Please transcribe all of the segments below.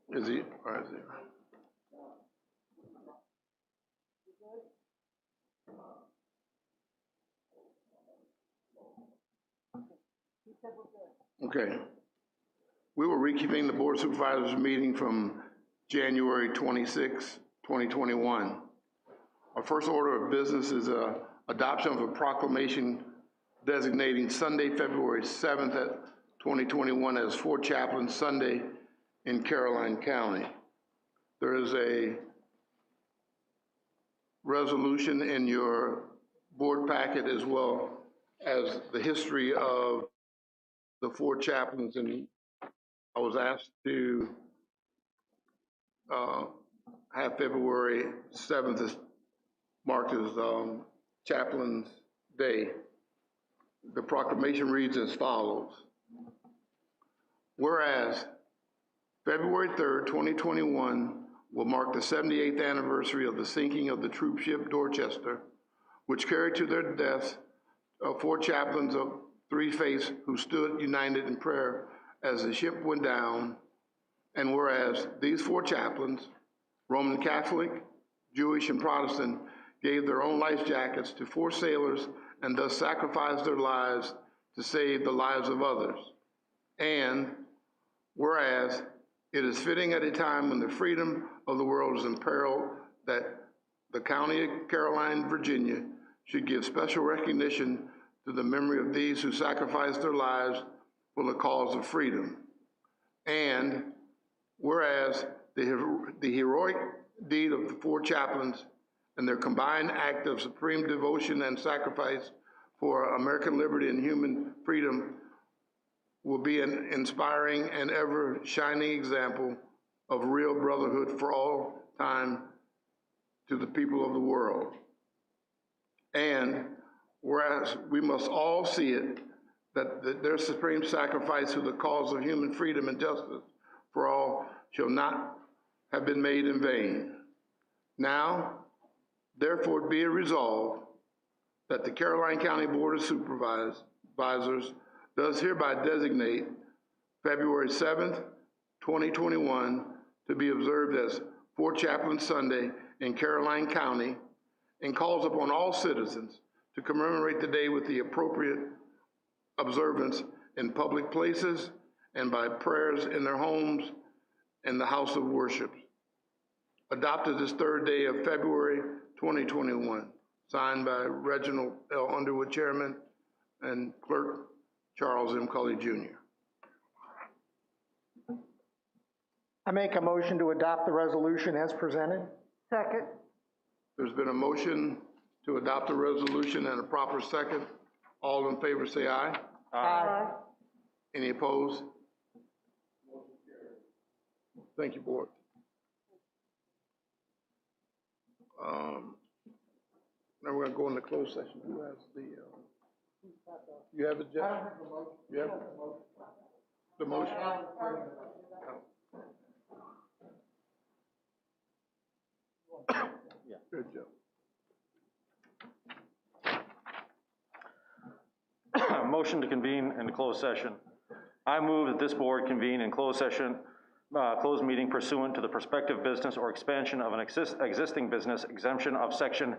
Is he? Or is he? Okay. We will reconvene the Board of Supervisors meeting from January 26, 2021. Our first order of business is adoption of a proclamation designating Sunday, February 7th, 2021 as Fort Chaplain Sunday in Caroline County. There is a resolution in your board packet as well as the history of the four chaplains, and I was asked to have February 7th marked as Chaplain's Day. The proclamation reads as follows. Whereas February 3rd, 2021 will mark the 78th anniversary of the sinking of the troop ship Dorchester, which carried to their deaths four chaplains of three faiths who stood united in prayer as the ship went down. And whereas these four chaplains, Roman Catholic, Jewish, and Protestant, gave their own life jackets to four sailors and thus sacrificed their lives to save the lives of others. And whereas it is fitting at a time when the freedom of the world is in peril that the County of Caroline, Virginia, should give special recognition to the memory of these who sacrificed their lives for the cause of freedom. And whereas the heroic deed of the four chaplains and their combined act of supreme devotion and sacrifice for American liberty and human freedom will be an inspiring and ever shining example of real brotherhood for all time to the people of the world. And whereas we must all see it, that their supreme sacrifice to the cause of human freedom and justice for all shall not have been made in vain. Now, therefore, be it resolved that the Caroline County Board of Supervisors does hereby designate February 7th, 2021 to be observed as Fort Chaplain Sunday in Caroline County, and calls upon all citizens to commemorate the day with the appropriate observance in public places and by prayers in their homes and the house of worship. Adopted this third day of February 2021, signed by Reginald L. Underwood, Chairman, and Clerk Charles M. Culley, Jr. I make a motion to adopt the resolution as presented. Second. There's been a motion to adopt the resolution and a proper second. All in favor say aye. Aye. Any opposed? Thank you, Board. Now we're going to go into closed session. Who has the, you have it, Jeff? I don't have the motion. You have the motion? Yeah. Good job. Motion to convene in closed session. I move that this board convene in closed session, closed meeting pursuant to the prospective business or expansion of an existing business exemption of section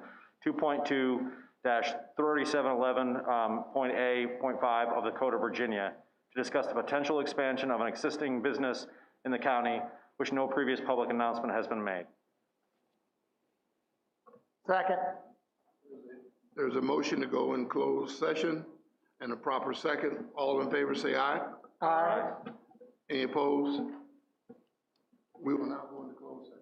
2.2-3711.A.5 of the Code of Virginia to discuss the potential expansion of an existing business in the county, which no previous public announcement has been made. Second. There's a motion to go in closed session and a proper second. All in favor say aye. Aye. Any opposed? We will now go into closed session.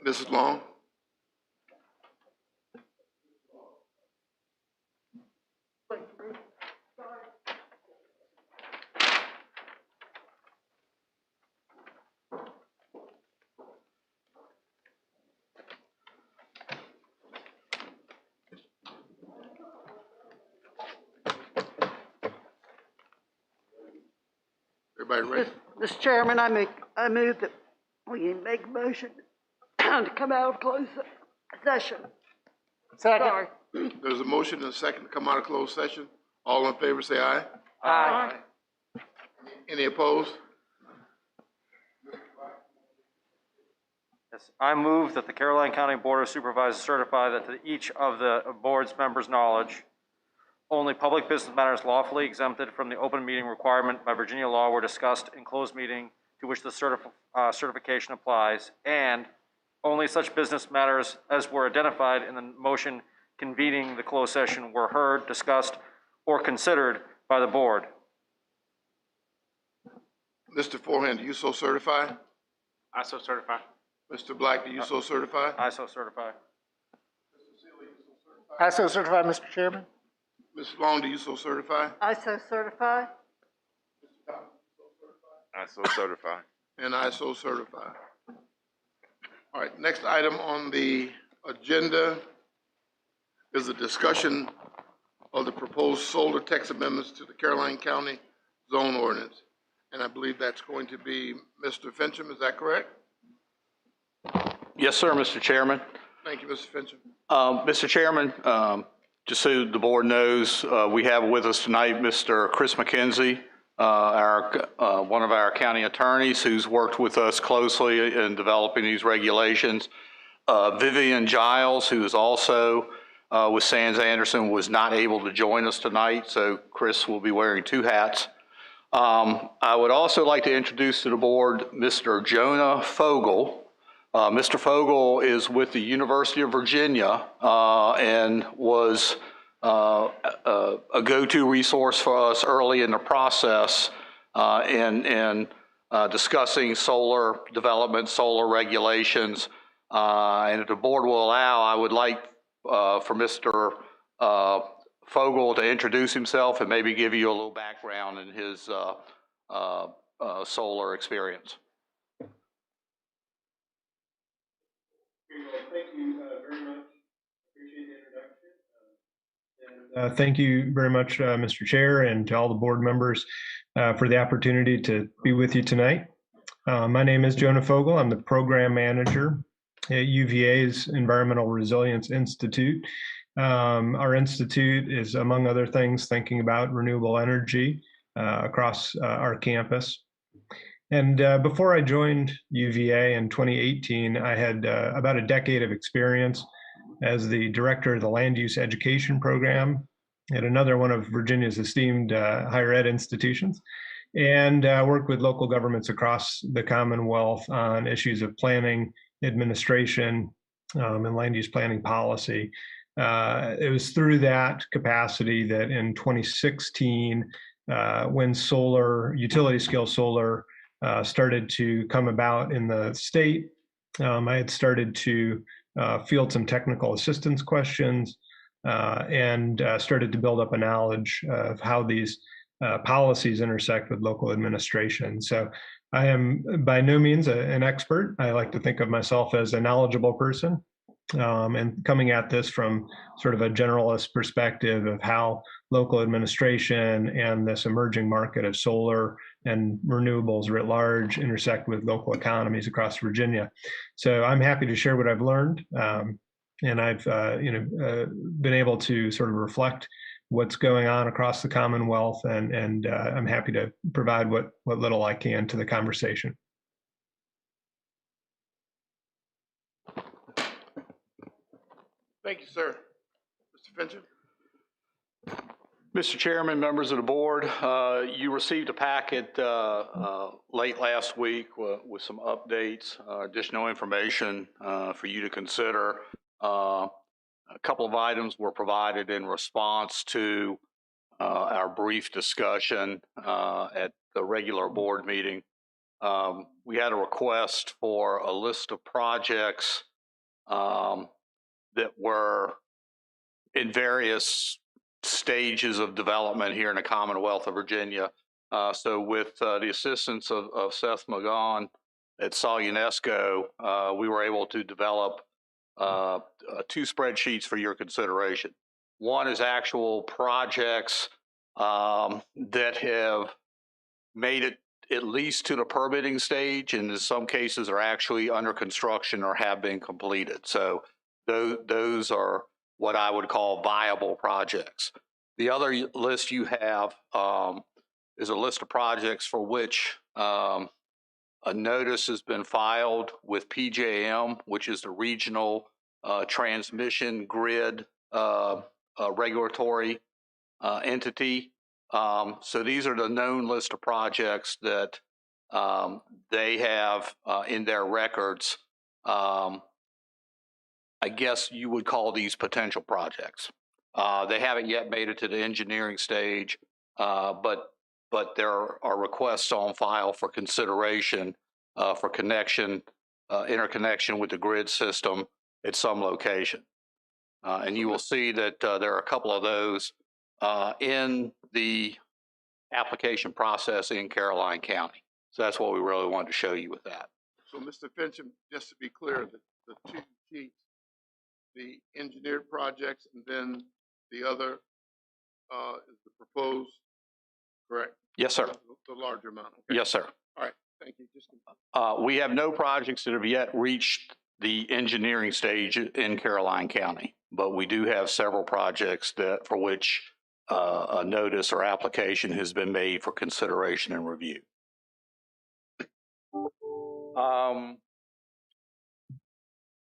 Mrs. Long? Everybody ready? Mr. Chairman, I move that we make a motion to come out of closed session. Second. Sorry. There's a motion and a second to come out of closed session. All in favor, say aye. Aye. Any opposed? Yes, I move that the Caroline County Board of Supervisors certify that to each of the board's members' knowledge, only public business matters lawfully exempted from the open meeting requirement by Virginia law were discussed in closed meeting to which the certification applies, and only such business matters as were identified in the motion convening the closed session were heard, discussed, or considered by the board. Mr. Forehand, do you so certify? I so certify. Mr. Black, do you so certify? I so certify. I so certify, Mr. Chairman. Mrs. Long, do you so certify? I so certify. I so certify. And I so certify. All right, next item on the agenda is a discussion of the proposed solar tax amendments to the Caroline County zone ordinance. And I believe that's going to be Mr. Fincham, is that correct? Yes, sir, Mr. Chairman. Thank you, Mr. Fincham. Mr. Chairman, just so the board knows, we have with us tonight Mr. Chris McKenzie, one of our county attorneys who's worked with us closely in developing these regulations. Vivian Giles, who is also with Sands Anderson, was not able to join us tonight, so Chris will be wearing two hats. I would also like to introduce to the board Mr. Jonah Fogel. Mr. Fogel is with the University of Virginia and was a go-to resource for us early in the process in discussing solar development, solar regulations. And if the board will allow, I would like for Mr. Fogel to introduce himself and maybe give you a little background in his solar experience. Thank you very much. Appreciate the introduction. Thank you very much, Mr. Chair, and to all the board members for the opportunity to be with you tonight. My name is Jonah Fogel. I'm the program manager at UVA's Environmental Resilience Institute. Our institute is, among other things, thinking about renewable energy across our campus. And before I joined UVA in 2018, I had about a decade of experience as the director of the Land Use Education Program at another one of Virginia's esteemed higher ed institutions, and worked with local governments across the Commonwealth on issues of planning, administration, and land use planning policy. It was through that capacity that in 2016, when utility scale solar started to come about in the state, I had started to field some technical assistance questions and started to build up a knowledge of how these policies intersect with local administration. So I am by no means an expert. I like to think of myself as a knowledgeable person, and coming at this from sort of a generalist perspective of how local administration and this emerging market of solar and renewables writ large intersect with local economies across Virginia. So I'm happy to share what I've learned, and I've been able to sort of reflect what's going on across the Commonwealth, and I'm happy to provide what little I can to the conversation. Thank you, sir. Mr. Fincham? Mr. Chairman, members of the board, you received a packet late last week with some updates, additional information for you to consider. A couple of items were provided in response to our brief discussion at the regular board meeting. We had a request for a list of projects that were in various stages of development here in the Commonwealth of Virginia. So with the assistance of Seth McGon at Sol UNESCO, we were able to develop 2 spreadsheets for your consideration. One is actual projects that have made it at least to the permitting stage, and in some cases are actually under construction or have been completed. So those are what I would call viable projects. The other list you have is a list of projects for which a notice has been filed with PJM, which is the Regional Transmission Grid regulatory entity. So these are the known list of projects that they have in their records. I guess you would call these potential projects. They haven't yet made it to the engineering stage, but there are requests on file for consideration for interconnection with the grid system at some location. And you will see that there are a couple of those in the application process in Caroline County. So that's what we really wanted to show you with that. So, Mr. Fincham, just to be clear, the 2 sheets, the engineered projects, and then the other is the proposed, correct? Yes, sir. The larger amount. Okay. Yes, sir. All right, thank you. Just we have no projects that have yet reached the engineering stage in Caroline County, but we do have several projects that for which a notice or application has been made for consideration and review.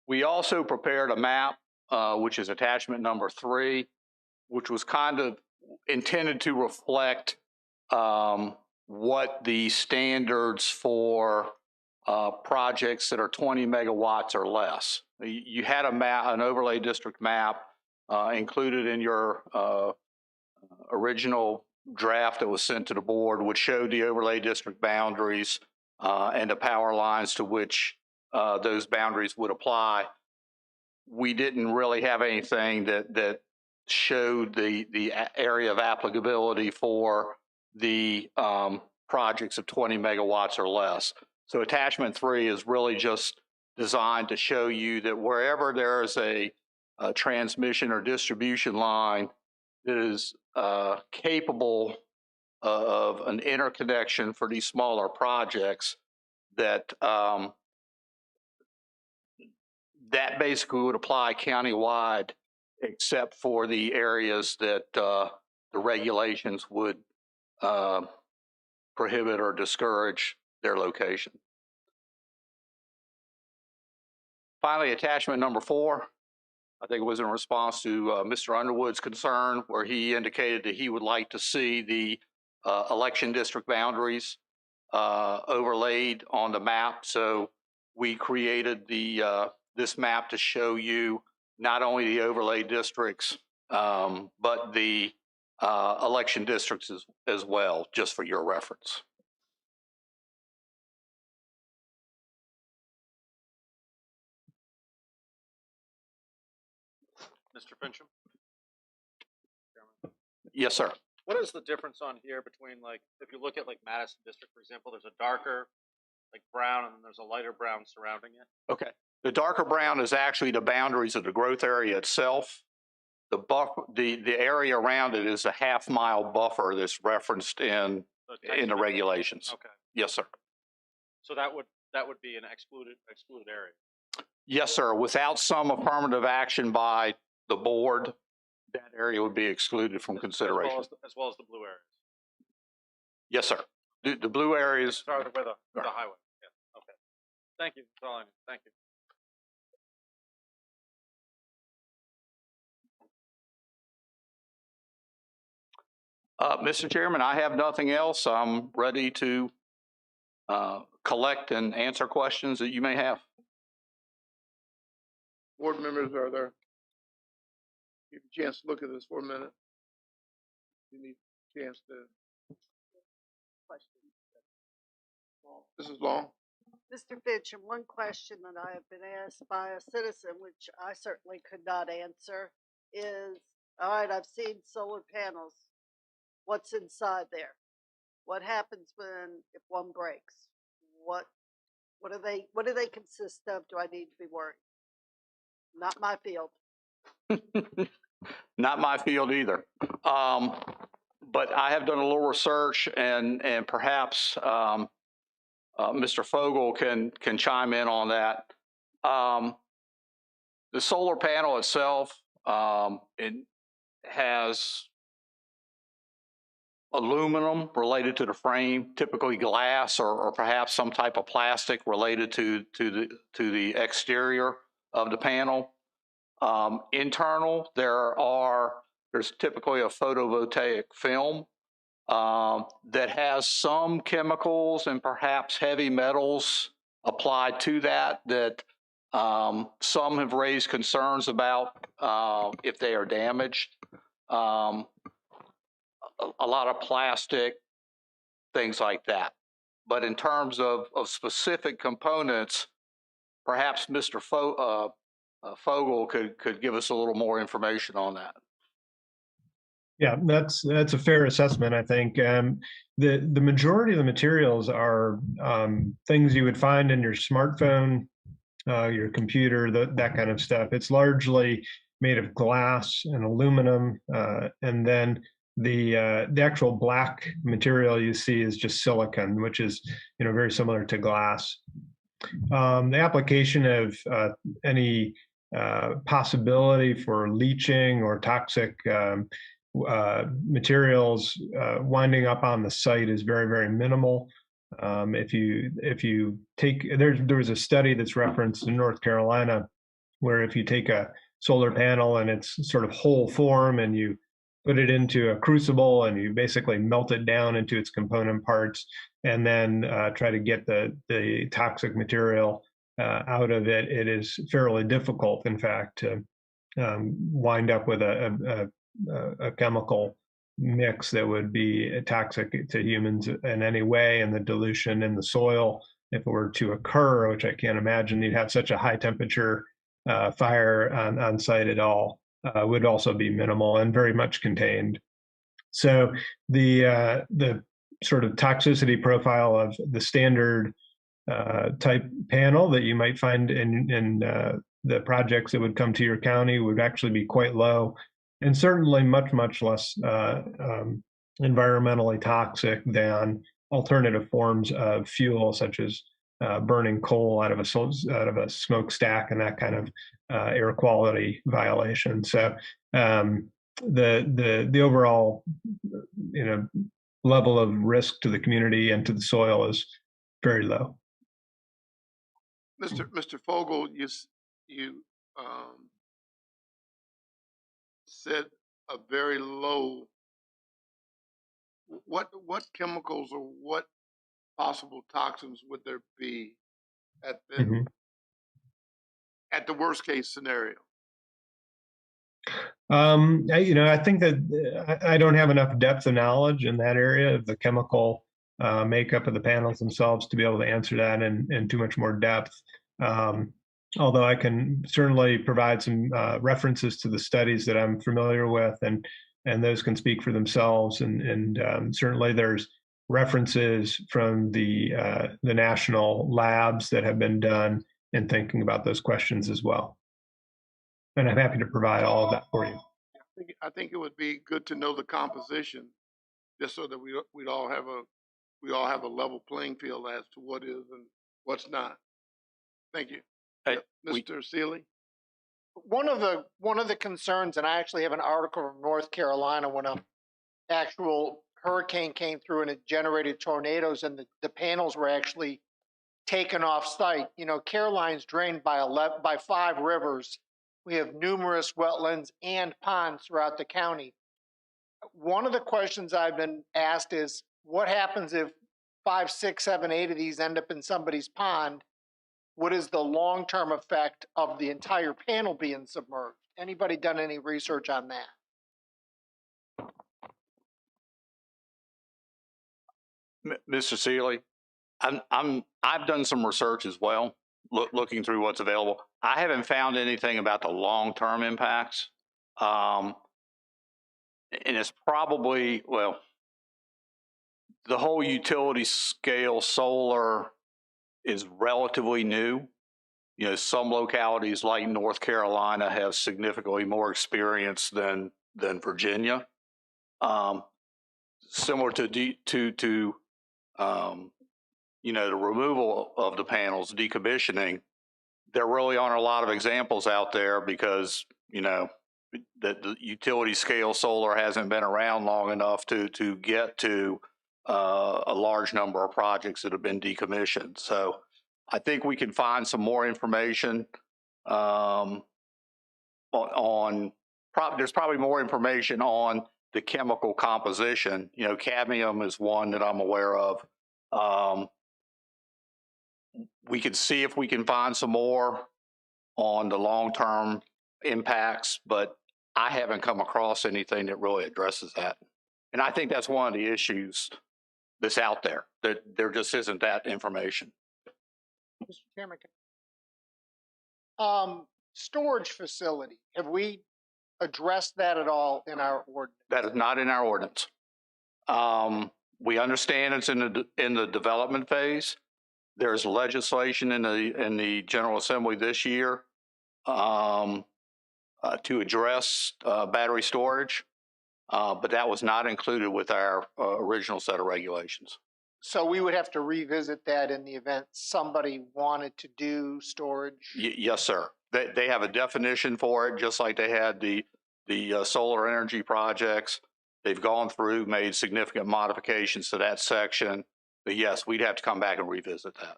We also prepared a map, which is attachment number 3, which was kind of intended to reflect what the standards for projects that are 20 megawatts or less. You had a map, an overlay district map included in your original draft that was sent to the board, which showed the overlay district boundaries and the power lines to which those boundaries would apply. We didn't really have anything that showed the area of applicability for the projects of 20 megawatts or less. So attachment 3 is really just designed to show you that wherever there is a transmission or distribution line that is capable of an interconnection for these smaller projects, that that basically would apply countywide, except for the areas that the regulations would prohibit or discourage their location. Finally, attachment number 4, I think it was in response to Mr. Underwood's concern, where he indicated that he would like to see the election district boundaries overlaid on the map. So we created this map to show you not only the overlay districts, but the election districts as well, just for your reference. Mr. Fincham? Yes, sir. What is the difference on here between, like, if you look at like Madison District, for example, there's a darker like brown and then there's a lighter brown surrounding it? Okay. The darker brown is actually the boundaries of the growth area itself. The area around it is a half-mile buffer that's referenced in the regulations. Okay. Yes, sir. So that would be an excluded area. Yes, sir. Without some affirmative action by the board, that area would be excluded from consideration. As well as the blue areas. Yes, sir. The blue areas. Sorry, where the highway. Yeah. Okay. Thank you. That's all I need. Thank you. Mr. Chairman, I have nothing else. I'm ready to collect and answer questions that you may have. board members, are there? Give you a chance to look at this for a minute. You need a chance to. This is long. Mr. Finch, and one question that I have been asked by a citizen, which I certainly could not answer, is, all right, I've seen solar panels. What's inside there? What happens if one breaks? What do they consist of? Do I need to be worried? Not my field. Not my field either. But I have done a little research, and perhaps Mr. Fogel can chime in on that. The solar panel itself, it has aluminum related to the frame, typically glass, or perhaps some type of plastic related to the exterior of the panel. Internal, there's typically a photovoltaic film that has some chemicals and perhaps heavy metals applied to that some have raised concerns about if they are damaged. A lot of plastic, things like that. But in terms of specific components, perhaps Mr. Fogel could give us a little more information on that. Yeah, that's a fair assessment, I think. The majority of the materials are things you would find in your smartphone, your computer, that kind of stuff. It's largely made of glass and aluminum, and then the actual black material you see is just silicon, which is very similar to glass. The application of any possibility for leaching or toxic materials winding up on the site is very, very minimal. If you take, there was a study that's referenced in North Carolina where if you take a solar panel in its sort of whole form and you put it into a crucible and you basically melt it down into its component parts and then try to get the toxic material out of it, it is fairly difficult, in fact, to wind up with a chemical mix that would be toxic to humans in any way, and the dilution in the soil, if it were to occur, which I can't imagine you'd have such a high temperature fire on site at all, would also be minimal and very much contained. So the sort of toxicity profile of the standard type panel that you might find in the projects that would come to your county would actually be quite low, and certainly much, much less environmentally toxic than alternative forms of fuel, such as burning coal out of a smokestack and that kind of air quality violation. So the overall level of risk to the community and to the soil is very low. Mr. Fogel, you said a very low. What chemicals or what possible toxins would there be at the worst case scenario? I think that I don't have enough depth of knowledge in that area of the chemical makeup of the panels themselves to be able to answer that in too much more depth. Although I can certainly provide some references to the studies that I'm familiar with, and those can speak for themselves. And certainly there's references from the national labs that have been done in thinking about those questions as well. And I'm happy to provide all of that for you. I think it would be good to know the composition, just so that we all have a level playing field as to what is and what's not. Thank you. Mr. Seeley? One of the concerns, and I actually have an article from North Carolina when an actual hurricane came through and it generated tornadoes, and the panels were actually taken off site. Caroline's drained by 5 rivers. We have numerous wetlands and ponds throughout the county. One of the questions I've been asked is, what happens if 5, 6, 7, 8 of these end up in somebody's pond? What is the long-term effect of the entire panel being submerged? Anybody done any research on that? Mr. Seeley? I've done some research as well, looking through what's available. I haven't found anything about the long-term impacts. And it's probably, well, the whole utility scale solar is relatively new. You know, some localities like North Carolina have significantly more experience than Virginia. Similar to you know, the removal of the panels, decommissioning, there really aren't a lot of examples out there because, you know, the utility scale solar hasn't been around long enough to get to a large number of projects that have been decommissioned. So I think we can find some more information there's probably more information on the chemical composition. You know, cadmium is one that I'm aware of. We could see if we can find some more on the long-term impacts, but I haven't come across anything that really addresses that. And I think that's one of the issues that's out there, that there just isn't that information. Mr. Chairman. Storage facility, have we addressed that at all in our ordinance? That is not in our ordinance. We understand it's in the development phase. There's legislation in the General Assembly this year to address battery storage, but that was not included with our original set of regulations. So we would have to revisit that in the event somebody wanted to do storage? Yes, sir. They have a definition for it, just like they had the solar energy projects. They've gone through, made significant modifications to that section. But yes, we'd have to come back and revisit that.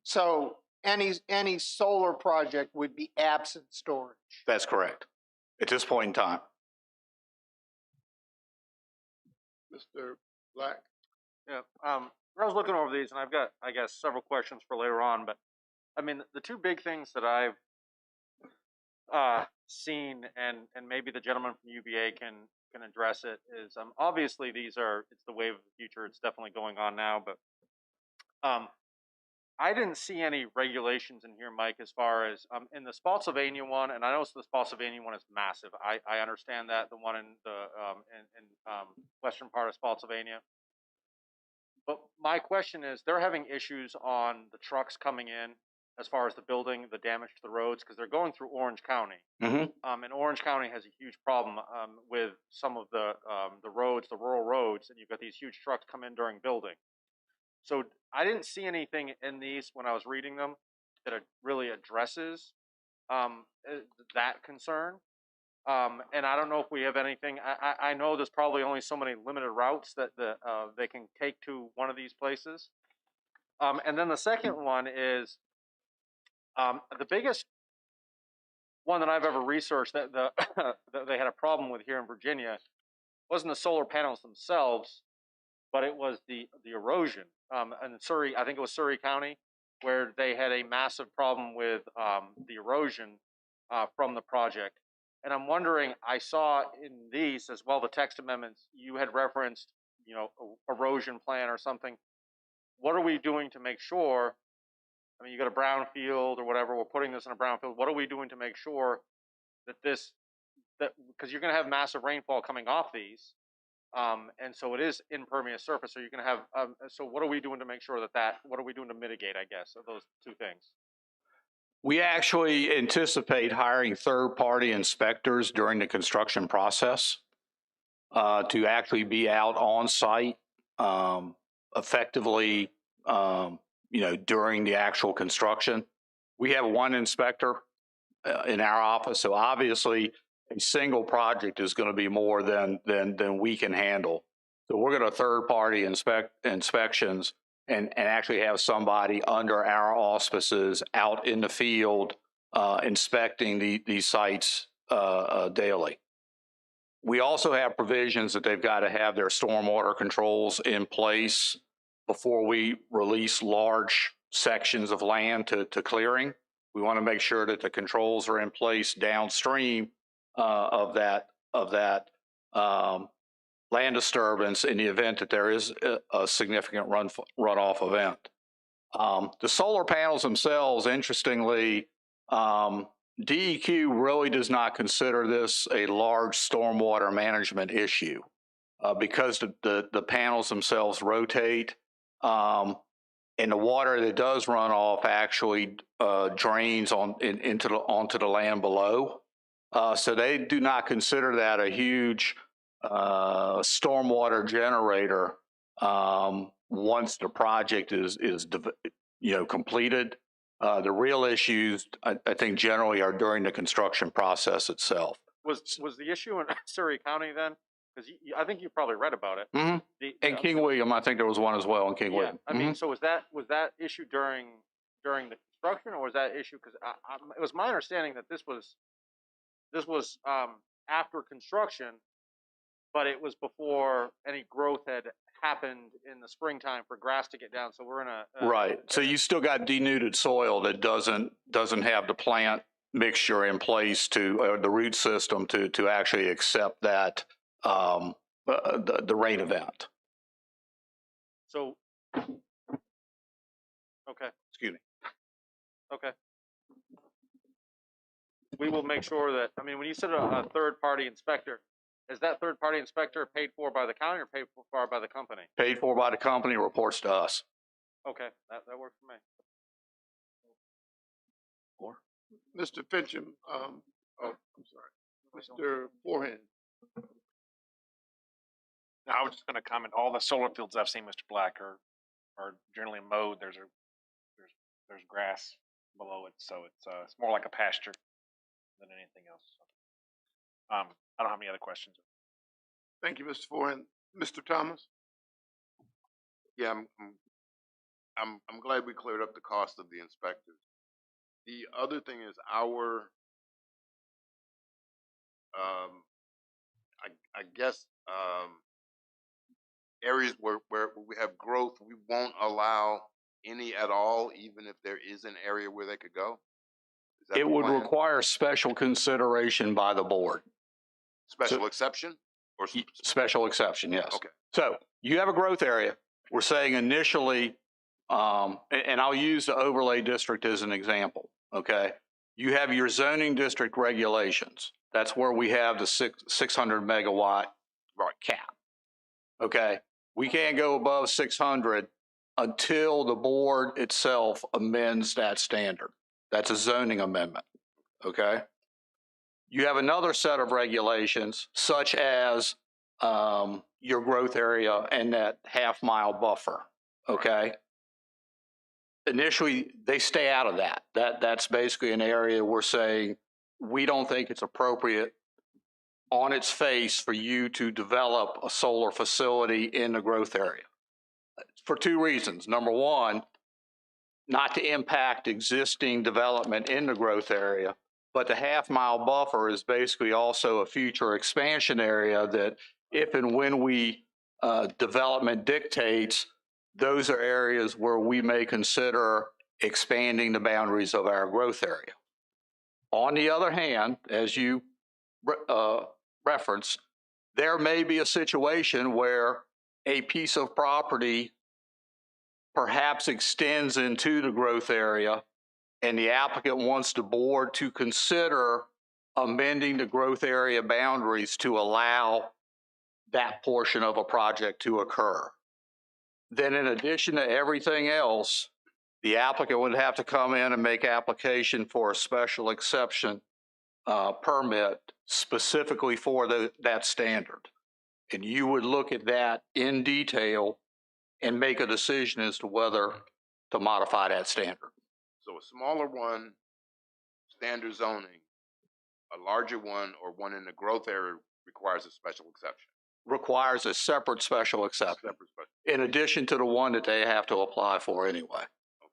So any solar project would be absent storage? That's correct. At this point in time. Mr. Black? Yeah, I was looking over these, and I've got, I guess, several questions for later on. But I mean, the two big things that I've seen, and maybe the gentleman from UVA can address it, is obviously it's the wave of the future. It's definitely going on now, but I didn't see any regulations in here, Mike, as far as in the Spotsylvania one, and I know the Spotsylvania one is massive. I understand that, the one in the western part of Spotsylvania. But my question is, they're having issues on the trucks coming in as far as the building, the damage to the roads, because they're going through Orange County. Mm-hmm. And Orange County has a huge problem with some of the roads, the rural roads, and you've got these huge trucks come in during building. So I didn't see anything in these when I was reading them that it really addresses that concern. And I don't know if we have anything. I know there's probably only so many limited routes that they can take to one of these places. And then the second one is the biggest one that I've ever researched that that they had a problem with here in Virginia wasn't the solar panels themselves, but it was the erosion. And Surrey, I think it was Surrey County, where they had a massive problem with the erosion from the project. And I'm wondering, I saw in these as well, the text amendments, you had referenced, you know, erosion plan or something. What are we doing to make sure? I mean, you got a brownfield or whatever, we're putting this in a brownfield. What are we doing to make sure that because you're going to have massive rainfall coming off these. And so it is impervious surface. So you're going to have, so what are we doing to make sure what are we doing to mitigate, I guess, of those two things? We actually anticipate hiring third-party inspectors during the construction process to actually be out on site effectively, you know, during the actual construction. We have one inspector in our office, so obviously a single project is going to be more than we can handle. So we're going to third-party inspections and actually have somebody under our auspices out in the field inspecting these sites daily. We also have provisions that they've got to have their stormwater controls in place before we release large sections of land to clearing. We want to make sure that the controls are in place downstream of that land disturbance in the event that there is a significant runoff event. The solar panels themselves, interestingly, DEQ really does not consider this a large stormwater management issue because the panels themselves rotate, and the water that does run off actually drains onto the land below. So they do not consider that a huge stormwater generator once the project is completed. The real issues, I think, generally are during the construction process itself. Was the issue in Surrey County then? Because I think you probably read about it. Mm-hmm. And King William, I think there was one as well in King William. I mean, so was that issue during the construction, or was that issue because it was my understanding that this was after construction, but it was before any growth had happened in the springtime for grass to get down. So we're in a right. So you still got denuded soil that doesn't have the plant mixture in place to the root system to actually accept that the rain event. So okay. Excuse me. Okay. We will make sure that, I mean, when you said a third-party inspector, is that third-party inspector paid for by the county or paid for by the company? Paid for by the company, reports to us. Okay, that works for me. Or Mr. Fincham, I'm sorry, Mr. Forehand. No, I was just going to comment. All the solar fields I've seen, Mr. Black, are generally mowed. There's grass below it, so it's more like a pasture than anything else. So, I don't have any other questions. Thank you, Mr. Forehand. Mr. Thomas? Yeah, I'm glad we cleared up the cost of the inspectors. The other thing is I guess areas where we have growth, we won't allow any at all, even if there is an area where they could go. Is that It the would plan? require special consideration by the board. Special exception or Special exception, yes. Okay. So you have a growth area. We're saying initially, and I'll use the overlay district as an example, okay? You have your zoning district regulations. That's where we have the 600 megawatt cap, okay? We can't go above 600 until the board itself amends that standard. That's a zoning amendment, okay? You have another set of regulations, such as your growth area and that half-mile buffer, okay? Initially, they stay out of that. That's basically an area we're saying we don't think it's appropriate on its face for you to develop a solar facility in the growth area. For two reasons. Number one, not to impact existing development in the growth area, but the half-mile buffer is basically also a future expansion area that if and when we development dictates, those are areas where we may consider expanding the boundaries of our growth area. On the other hand, as you referenced, there may be a situation where a piece of property perhaps extends into the growth area and the applicant wants the board to consider amending the growth area boundaries to allow that portion of a project to occur. Then in addition to everything else, the applicant would have to come in and make application for a special exception permit specifically for that standard. And you would look at that in detail and make a decision as to whether to modify that standard. So a smaller one, standard zoning, a larger one or one in the growth area requires a special exception. Requires a separate special exception, in addition to the one that they have to apply for anyway. Okay.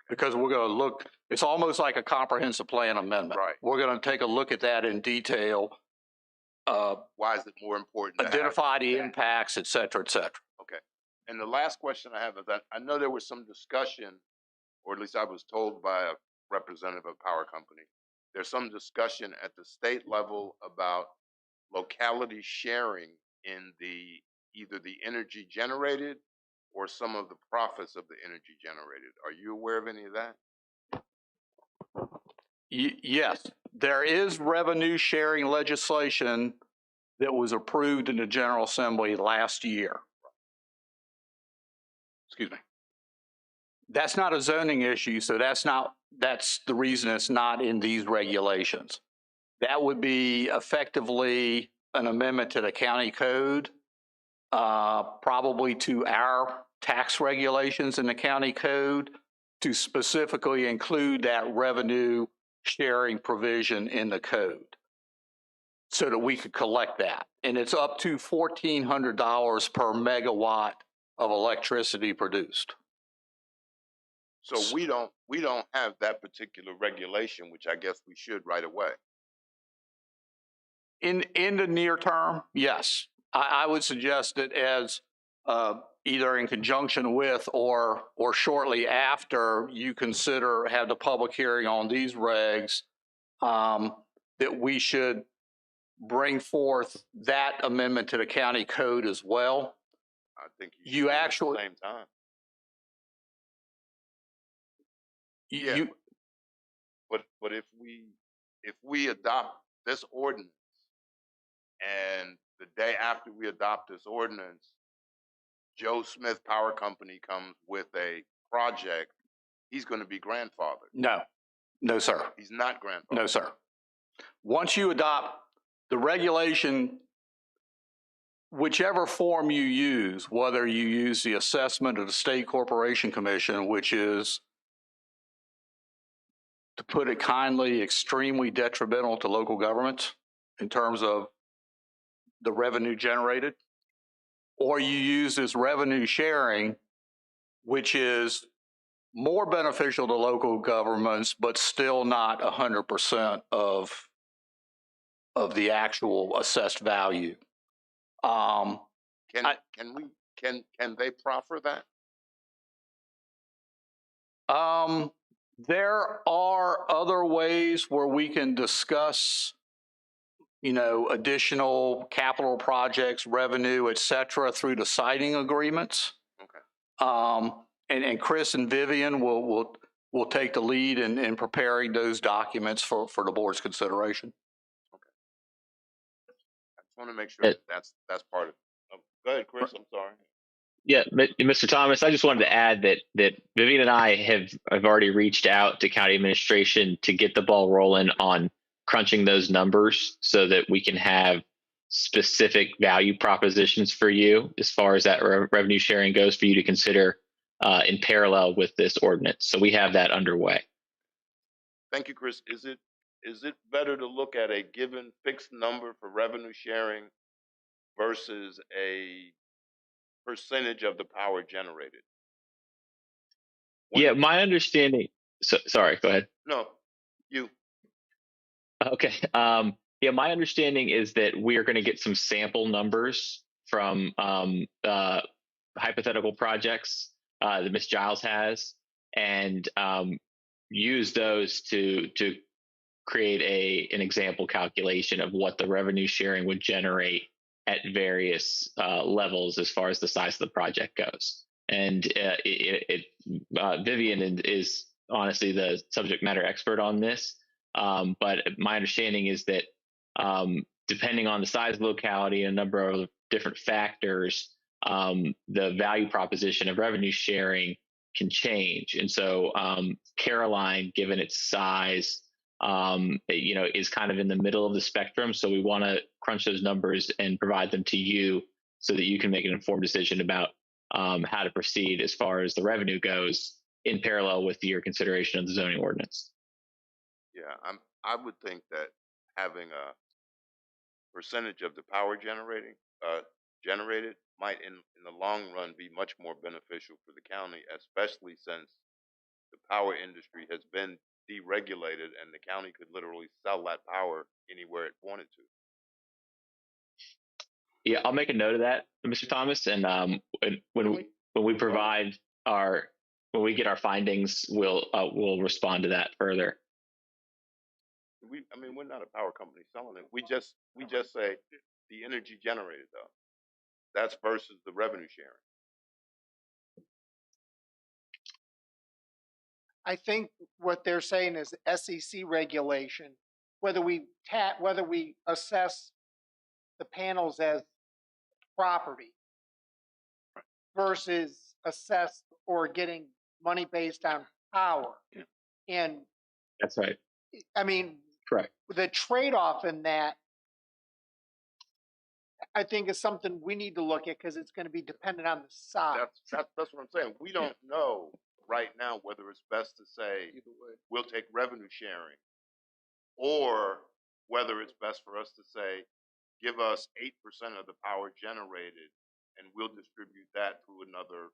Because we're going to look, it's almost like a comprehensive plan amendment. Right. We're going to take a look at that in detail. Why is it more important to identify the impacts, et cetera, et cetera. Okay. And the last question I have is that I know there was some discussion, or at least I was told by a representative of a power company, there's some discussion at the state level about locality sharing in the either the energy generated or some of the profits of the energy generated. Are you aware of any of that? Yes, there is revenue sharing legislation that was approved in the General Assembly last year. Excuse me. That's not a zoning issue, so that's the reason it's not in these regulations. That would be effectively an amendment to the county code, probably to our tax regulations in the county code to specifically include that revenue sharing provision in the code so that we could collect that. And it's up to $1,400 per megawatt of electricity produced. So we don't have that particular regulation, which I guess we should right away. In the near term, yes. I would suggest it as either in conjunction with or shortly after you have the public hearing on these regs, that we should bring forth that amendment to the county code as well. I think You should do it actually- at the same time. Yeah. But if we adopt this ordinance and the day after we adopt this ordinance, Joe Smith Power Company comes with a project, he's going to be grandfathered. No, sir. He's not grandfathered. No, sir. Once you adopt the regulation, whichever form you use, whether you use the assessment of the State Corporation Commission, which is, to put it kindly, extremely detrimental to local governments in terms of the revenue generated, or you use this revenue sharing, which is more beneficial to local governments, but still not 100% of the actual assessed value. Can they proffer that? There are other ways where we can discuss, additional capital projects, revenue, et cetera, through the siting agreements. Okay. And Chris and Vivian will take the lead in preparing those documents for the board's consideration. Okay. I just want to make sure that's part of it. Go ahead, Chris. I'm sorry. Yeah, Mr. Thomas, I just wanted to add that Vivian and I have already reached out to county administration to get the ball rolling on crunching those numbers so that we can have specific value propositions for you as far as that revenue sharing goes for you to consider in parallel with this ordinance. So we have that underway. Thank you, Chris. Is it better to look at a given fixed number for revenue sharing versus a percentage of the power generated? Yeah, my understanding. Sorry, go ahead. No, you. Okay. Yeah, my understanding is that we are going to get some sample numbers from hypothetical projects that Ms. Giles has, and use those to create an example calculation of what the revenue sharing would generate at various levels as far as the size of the project goes. And Vivian is honestly the subject matter expert on this. But my understanding is that depending on the size of the locality and a number of different factors, the value proposition of revenue sharing can change. And so Caroline, given its size, is kind of in the middle of the spectrum. So we want to crunch those numbers and provide them to you so that you can make an informed decision about how to proceed as far as the revenue goes in parallel with your consideration of the zoning ordinance. Yeah, I would think that having a percentage of the power generated might in the long run be much more beneficial for the county, especially since the power industry has been deregulated and the county could literally sell that power anywhere it wanted to. Yeah, I'll make a note of that, Mr. Thomas, and when we provide when we get our findings, we'll respond to that further. We're not a power company selling it. We just say the energy generated though. That's versus the revenue sharing. I think what they're saying is SEC regulation, whether we assess the panels as property versus assess or getting money based on power. Yeah. And That's right. I mean, Correct. the trade-off in that, I think, is something we need to look at because it's going to be dependent on the size. That's what I'm saying. We don't know right now whether it's best to say we'll take revenue sharing, or whether it's best for us to say, give us 8% of the power generated and we'll distribute that through another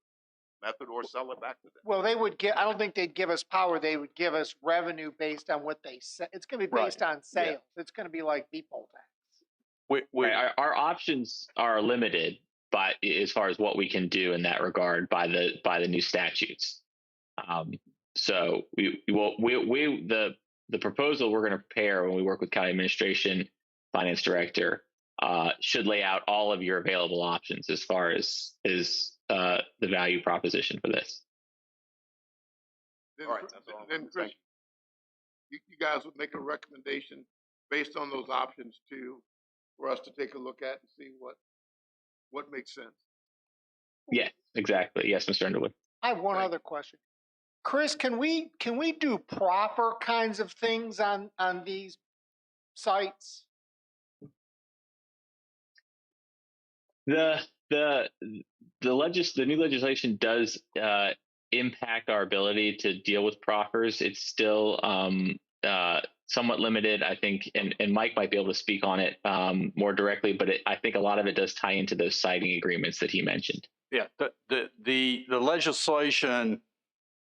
method or sell it back to them. Well, they would I don't think they'd give us power. They would give us revenue based on what they say. It's going to be based on sales. It's going to be like depot tax. Right. Our options are limited by as far as what we can do in that regard by the new statutes. So the proposal we're going to prepare when we work with county administration, finance director, should lay out all of your available options as far as the value proposition for this. Then, All right, that's all. then Chris, you guys would make a recommendation based on those options for us to take a look at and see what makes sense. Yeah, exactly. Yes, Mr. Underwood. I have one other question. Chris, can we do proper kinds of things on these sites? The new legislation does impact our ability to deal with proffers. It's still somewhat limited, I think, and Mike might be able to speak on it more directly, but I think a lot of it does tie into those siting agreements that he mentioned. Yeah, the legislation,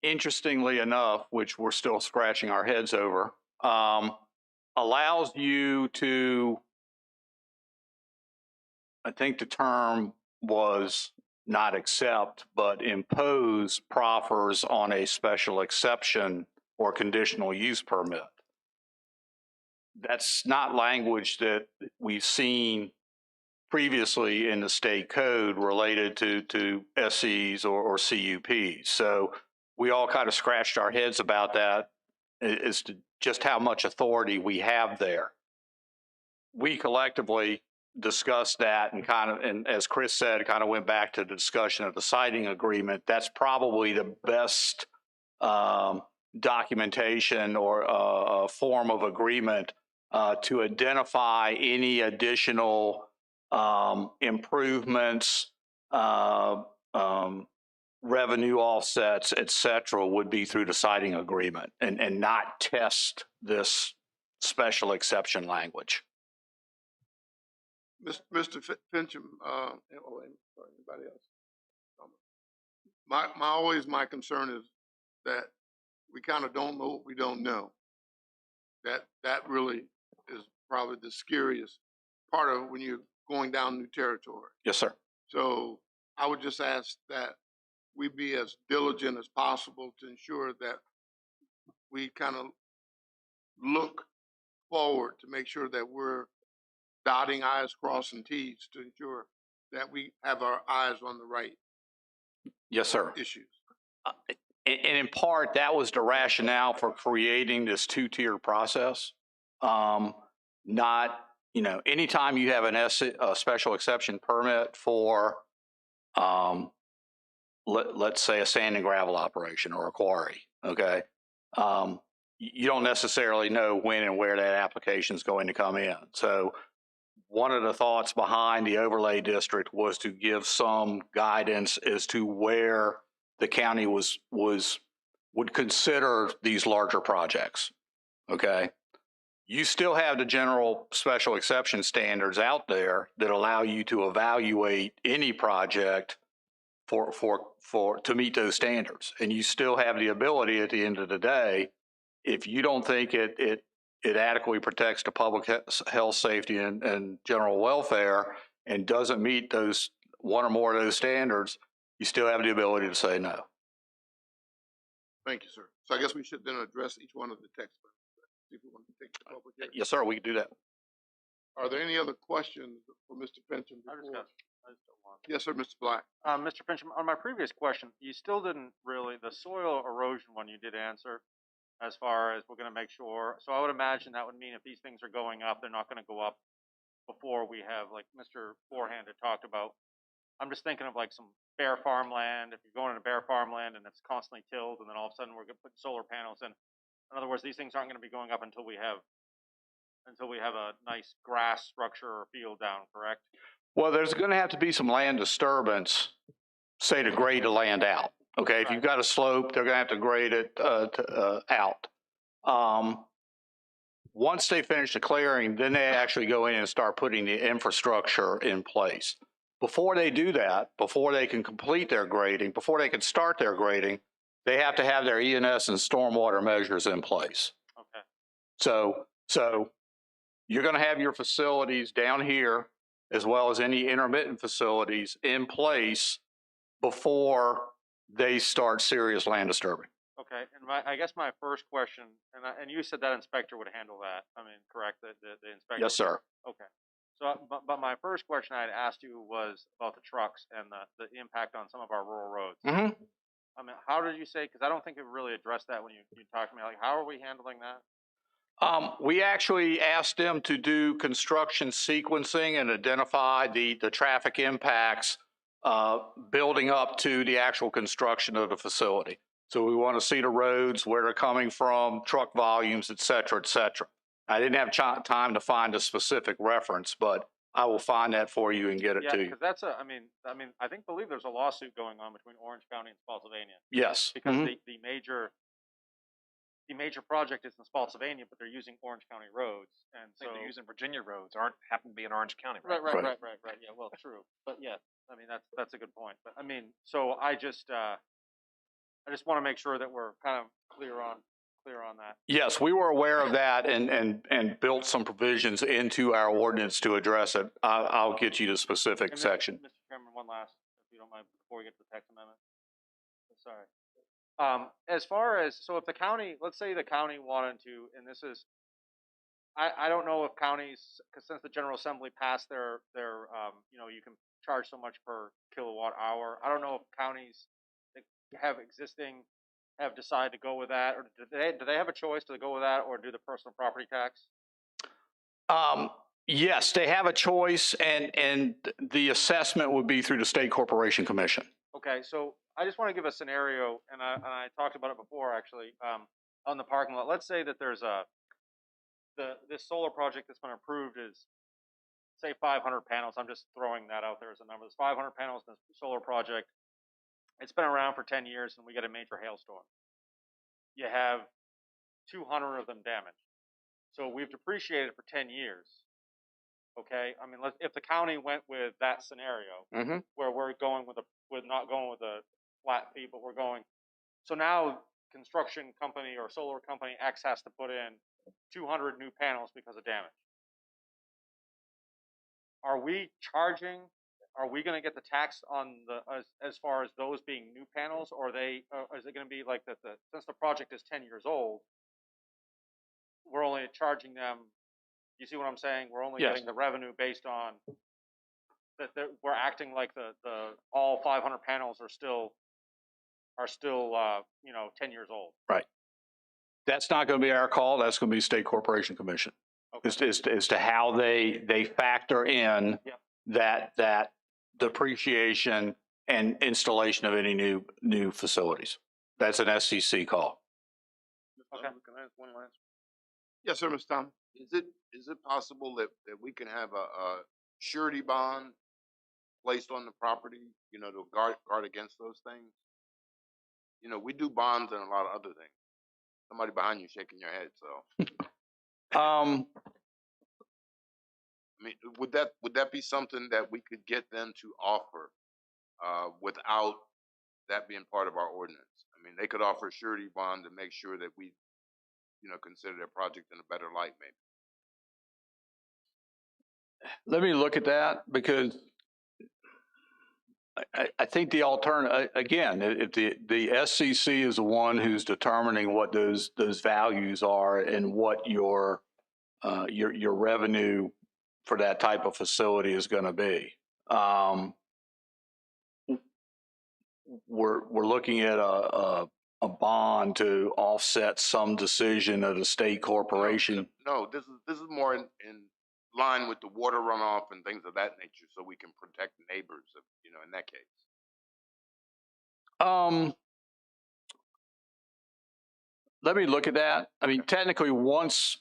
interestingly enough, which we're still scratching our heads over, allows you to, I think the term was not accept, but impose proffers on a special exception or conditional use permit. That's not language that we've seen previously in the state code related to SEs or CUPs. So we all kind of scratched our heads about that as to just how much authority we have there. We collectively discussed that and as Chris said, kind of went back to the discussion of the siting agreement. That's probably the best documentation or form of agreement to identify any additional improvements, revenue offsets, et cetera, would be through the siting agreement and not test this special exception language. Mr. Fincham, or anybody else? My concern is that we kind of don't know what we don't know. That really is probably the scariest part of when you're going down new territory. Yes, sir. So I would just ask that we be as diligent as possible to ensure that we kind of look forward to make sure that we're dotting I's, crossing T's to ensure that we have our eyes on the right Yes, sir. issues. And in part, that was the rationale for creating this two-tier process. Not, anytime you have a special exception permit for, let's say a sand and gravel operation or a quarry, okay? You don't necessarily know when and where that application is going to come in. So one of the thoughts behind the overlay district was to give some guidance as to where the county would consider these larger projects, okay? You still have the general special exception standards out there that allow you to evaluate any project to meet those standards. And you still have the ability at the end of the day, if you don't think it adequately protects the public health, safety, and general welfare and doesn't meet those one or more of those standards, you still have the ability to say no. Thank you, sir. So I guess we should then address each one of the text. See if we want to take the public hearing. Yes, sir, we can do that. Are there any other questions for Mr. Fincham? Yes, sir, Mr. Black. Mr. Finch, on my previous question, you still didn't really, the soil erosion one you did answer, as far as we're gonna make sure. So I would imagine that would mean if these things are going up, they're not gonna go up before we have, like Mr. Forehand had talked about. I'm just thinking of like some bare farmland, if you're going into bare farmland and it's constantly tilled, and then all of a sudden we're gonna put solar panels in. In other words, these things aren't gonna be going up until we have a nice grass structure or field down, correct? Well, there's going to have to be some land disturbance, say to grade the land out. Okay, if you've got a slope, they're going to have to grade it out. Once they finish the clearing, then they actually go in and start putting the infrastructure in place. Before they do that, before they can complete their grading, before they can start their grading, they have to have their ENS and stormwater measures in place. Okay. So you're going to have your facilities down here, as well as any intermittent facilities in place before they start serious land disturbing. Okay, and I guess my first question, and you said that inspector would handle that. I mean, correct? The inspector. Yes, sir. Okay. So, but my first question I had asked you was about the trucks and the impact on some of our rural roads. Mm-hmm. I mean, how did you say? Because I don't think it really addressed that when you talked to me. Like, how are we handling that? We actually asked them to do construction sequencing and identify the traffic impacts building up to the actual construction of the facility. So we want to see the roads, where they're coming from, truck volumes, et cetera, et cetera. I didn't have time to find a specific reference, but I will find that for you and get it to you. Yeah, because that's I believe there's a lawsuit going on between Orange County and Spotsylvania. Yes. Because the major project is in Spotsylvania, but they're using Orange County roads, and so they're using Virginia roads, happen to be in Orange County, right. Yeah, well, true, but yeah, I mean that's a good point. But I mean, so I just want to make sure that we're kind of clear on that. Yes, we were aware of that and built some provisions into our ordinance to address it. I'll get you the specific section. Mr. Chairman, one last, if you don't mind, before we get to the text amendment. Sorry. As far as, so if the county, let's say the county wanted to, and this is, I don't know if counties, because since the General Assembly passed their you can charge so much per kilowatt hour. I don't know if counties that have decided to go with that, or do they have a choice to go with that, or do the personal property tax? Yes, they have a choice, and the assessment would be through the State Corporation Commission. Okay, so I just want to give a scenario, and I talked about it before actually, on the parking lot. Let's say that there's this solar project that's been approved is, say, 500 panels. I'm just throwing that out there as a number. There's 500 panels in this solar project. It's been around for 10 years, and we get a major hailstorm. You have 200 of them damaged. So we've depreciated for 10 years. Okay, I mean, if the county went with that scenario, where we're going not going with a flat fee, but we're going, so now construction company or solar company X has to put in 200 new panels because of damage. Are we going to get the tax on as far as those being new panels, or is it going to be like that? Since the project is 10 years old, we're only charging them. You see what I'm saying? We're only getting the revenue based on that. We're acting like the all 500 panels are still 10 years old. Right. That's not going to be our call. That's going to be State Corporation Commission. Okay. As to how they factor in that depreciation and installation of any new facilities. That's an SCC call. Okay. Can I ask one last? Yes, sir, Mr. Thomas. Is it possible that we can have a surety bond placed on the property, to guard against those things? We do bonds and a lot of other things. Somebody behind you shaking your head, so. I mean, would that be something that we could get them to offer without that being part of our ordinance? I mean, they could offer a surety bond to make sure that we, consider their project in a better light, maybe. Let me look at that, because I think the alternative, again, if the SCC is the one who's determining what those values are and what your revenue for that type of facility is going to be. um, we're looking at a bond to offset some decision of the state corporation. No, this is more in line with the water runoff and things of that nature, so we can protect neighbors, in that case. Let me look at that. I mean, technically, once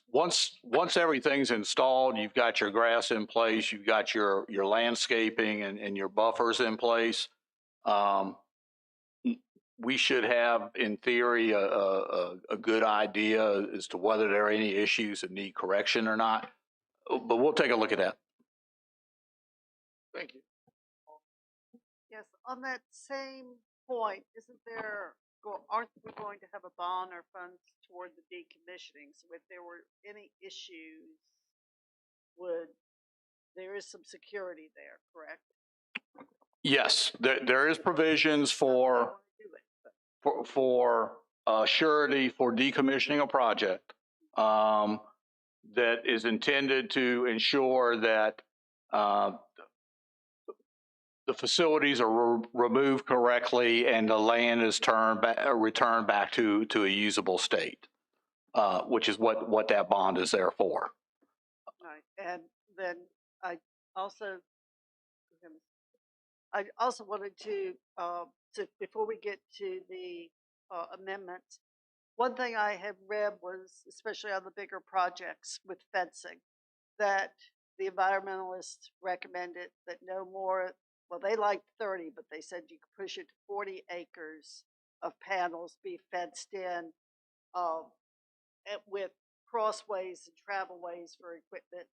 everything's installed, you've got your grass in place, you've got your landscaping and your buffers in place. We should have, in theory, a good idea as to whether there are any issues that need correction or not. But we'll take a look at that. Thank you. Yes, on that same point, aren't we going to have a bond or funds toward the decommissioning? So if there were any issues, there is some security there, correct? Yes, there is provisions for surety for decommissioning a project that is intended to ensure that the facilities are removed correctly and the land is returned back to a usable state, which is what that bond is there for. Right, and then I also wanted to before we get to the amendments, one thing I have read was, especially on the bigger projects with fencing, that the environmentalists recommended that no more. Well, they liked 30, but they said you could push it to 40 acres of panels be fenced in with crossways and travelways for equipment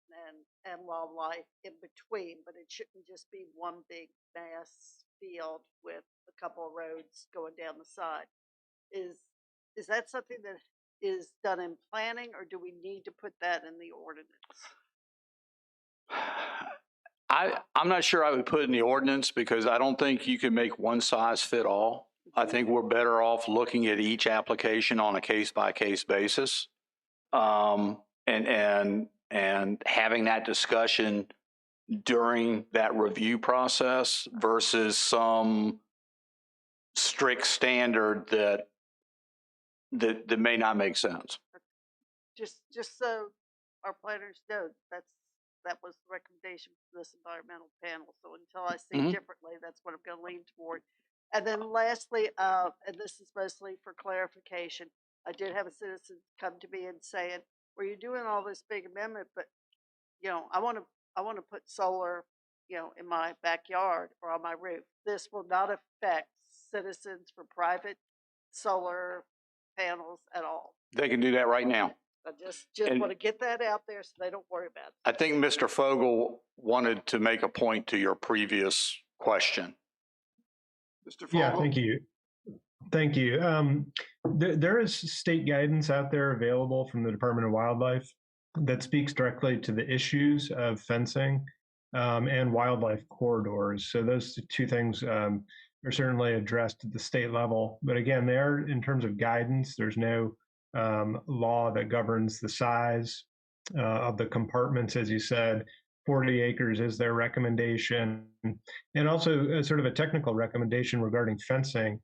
and wildlife in between, but it shouldn't just be one big mass field with a couple of roads going down the side. Is that something that is done in planning, or do we need to put that in the ordinance? I'm not sure I would put it in the ordinance because I don't think you can make one size fit all. I think we're better off looking at each application on a case by case basis, and having that discussion during that review process versus some strict standard that may not make sense. Just so our planners know, that was the recommendation for this environmental panel. So until I see differently, that's what I'm going to lean toward. And then lastly, and this is mostly for clarification, I did have a citizen come to me and saying, well, you're doing all this big amendment, but I want to put solar, in my backyard or on my roof. This will not affect citizens for private solar panels at all. They can do that right now. I just want to get that out there so they don't worry about it. I think Mr. Fogel wanted to make a point to your previous question. Mr. Fogel? Yeah, thank you. Thank you. There is state guidance out there available from the Department of Wildlife that speaks directly to the issues of fencing and wildlife corridors. So those two things are certainly addressed at the state level. But again, there, in terms of guidance, there's no law that governs the size of the compartments, as you said. 40 acres is their recommendation, and also sort of a technical recommendation regarding fencing.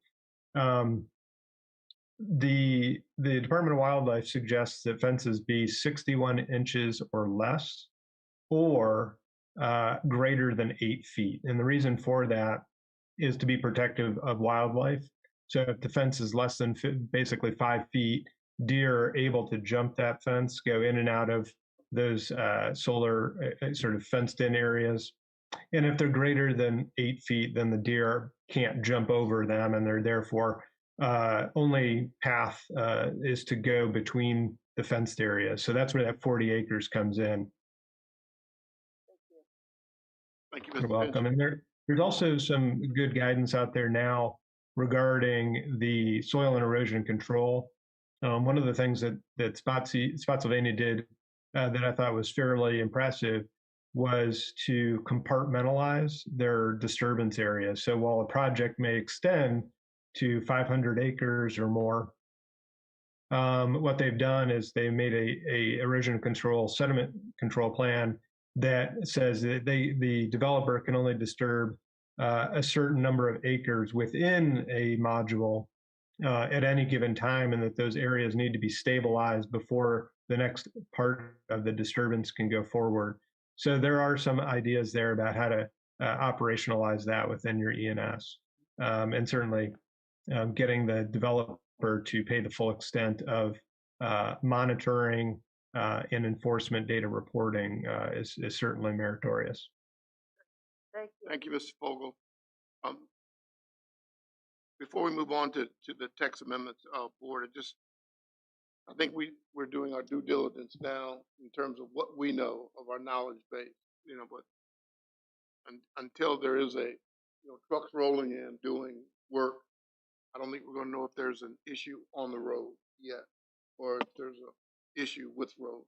The Department of Wildlife suggests that fences be 61 inches or less, or greater than 8 feet. And the reason for that is to be protective of wildlife. So if the fence is less than basically 5 feet, deer are able to jump that fence, go in and out of those solar sort of fenced in areas. And if they're greater than 8 feet, then the deer can't jump over them, and they're therefore only path is to go between the fenced areas. So that's where that 40 acres comes in. Thank you, You're Mr. welcome. And there's also some good guidance out there now regarding the soil and erosion control. One of the things that Spotsylvania did that I thought was fairly impressive was to compartmentalize their disturbance area. So while a project may extend to 500 acres or more, what they've done is they made a erosion control, sediment control plan that says that the developer can only disturb a certain number of acres within a module at any given time, and that those areas need to be stabilized before the next part of the disturbance can go forward. So there are some ideas there about how to operationalize that within your ENS. And certainly getting the developer to pay the full extent of monitoring and enforcement data reporting is certainly meritorious. Thank you. Thank you, Mr. Fogel. Before we move on to the text amendments board, I think we're doing our due diligence now in terms of what we know of our knowledge base, but until there is trucks rolling in doing work, I don't think we're going to know if there's an issue on the road yet, or if there's an issue with road.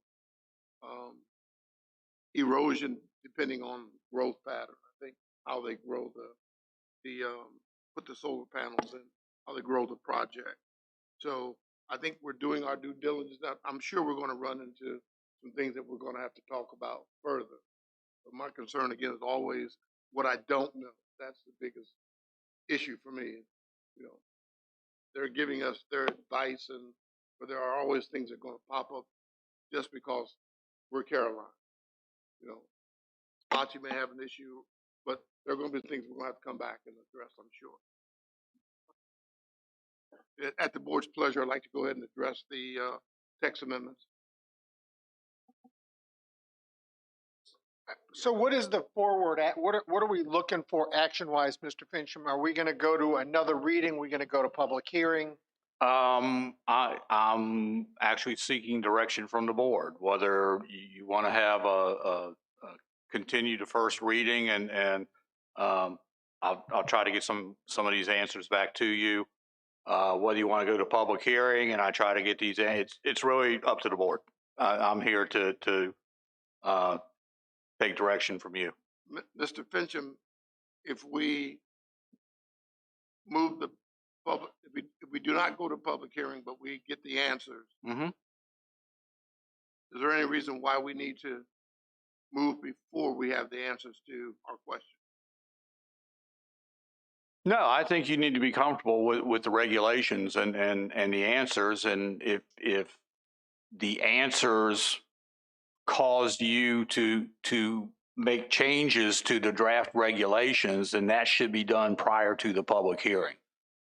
Erosion, depending on growth pattern, I think how they grow put the solar panels in, how they grow the project. So I think we're doing our due diligence. I'm sure we're going to run into some things that we're going to have to talk about further. But my concern again is always what I don't know. That's the biggest issue for me. They're giving us their advice, but there are always things that are going to pop up just because we're Carolina. Spotsy may have an issue, but there are going to be things we're going to have to come back and address, I'm sure. At the board's pleasure, I'd like to go ahead and address the text amendments. So what is the forward at? What are we looking for action-wise, Mr. Fincham? Are we going to go to another reading? We're going to go to public hearing? I'm actually seeking direction from the board, whether you want to have a continue the first reading, and I'll try to get some of these answers back to you. Whether you want to go to public hearing and I try to get these, it's really up to the board. I'm here to take direction from you. Mr. Fincham, if we move the public, if we do not go to public hearing, but we get the answers, Mm-hmm. Is there any reason why we need to move before we have the answers to our question? No, I think you need to be comfortable with the regulations and the answers. And if the answers caused you to make changes to the draft regulations, then that should be done prior to the public hearing.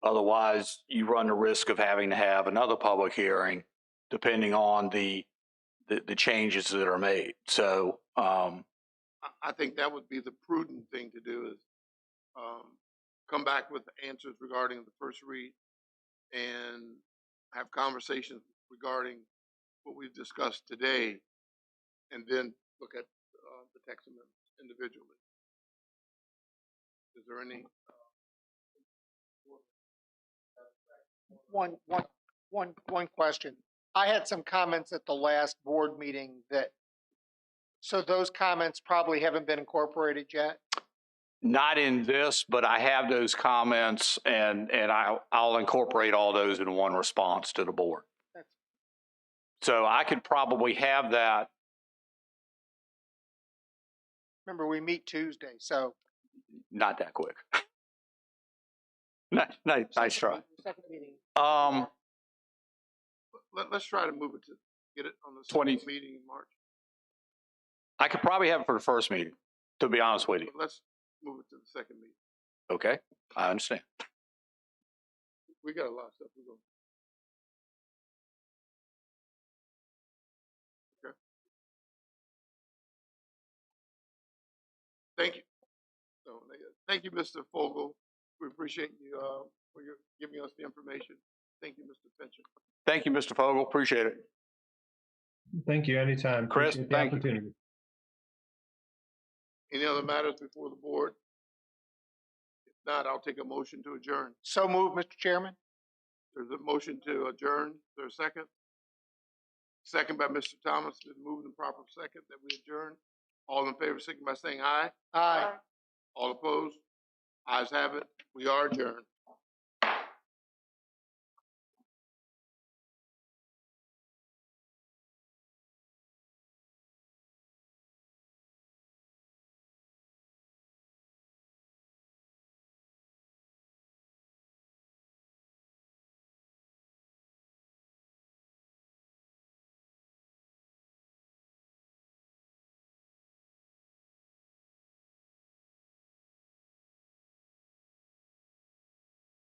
Otherwise, you run the risk of having to have another public hearing depending on the changes that are made. So I think that would be the prudent thing to do, is come back with the answers regarding the first read and have conversations regarding what we've discussed today, and then look at the text amendments individually. Is there any? One question. I had some comments at the last board meeting so those comments probably haven't been incorporated yet? not in this, but I have those comments, and I'll incorporate all those in one response to the board. So I could probably have that. Remember, we meet Tuesday, so. Not that quick. Nice try. Second meeting. Let's try to move it to get it on the 20 meeting in March. I could probably have it for the first meeting, to be honest with you. Let's move it to the second meeting. Okay, I understand. We got a lot of stuff we're going. Okay. Thank you. So, thank you, Mr. Fogel. We appreciate you for your giving us the information. Thank you, Mr. Fincham. Thank you, Mr. Fogel. Appreciate it. Thank you. Anytime. Chris, Appreciate the thank you. opportunity. Any other matters before the board? If not, I'll take a motion to adjourn. So move, Mr. Chairman. There's a motion to adjourn. Is there a second? Second by Mr. Thomas. Been moved and proper second that we adjourn. All in favor, signify by saying aye. Aye. All opposed? Ayes have it. We are adjourned.